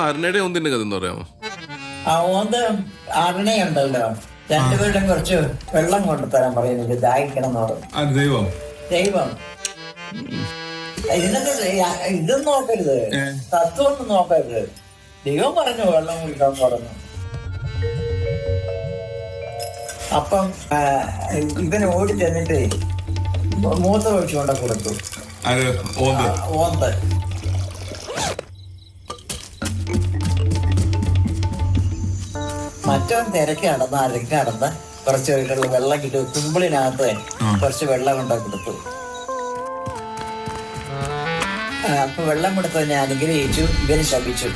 അരുണയുടെ ഒന്നിന്റെ കഥ എന്ന് പറയാമോ? ആ ഓന്ത് അരുണയുണ്ടല്ലോ, രണ്ടുപേരും കുറച്ച് വെള്ളം കൊണ്ടുതരാൻ പറയുന്നത്, ദാഹിക്കണം എന്ന് പറഞ്ഞു. ദൈവം ദൈവം ഇതും നോക്കരുത്, തത്വമൊന്നും നോക്കരുത്. ദൈവം പറഞ്ഞു വെള്ളം കുടിക്കാൻ പറഞ്ഞു. അപ്പം ഇവന് ഓടി ചെന്നിട്ട് മൂത്ത ഒഴിച്ചു കൊണ്ട് കൊടുത്തു. ഓന്ത് മറ്റവൻ തിരക്ക് നടന്ന് അരക്ക് നടന്ന് കുറച്ച് വെള്ളം കിട്ടി തുമ്പിളിനകത്ത് കുറച്ച് വെള്ളം കൊണ്ടു കൊടുത്തു. അപ്പൊ വെള്ളം കൊടുത്തതിനെ അനുഗ്രഹിച്ചു, ഇവന് ശപിച്ചു.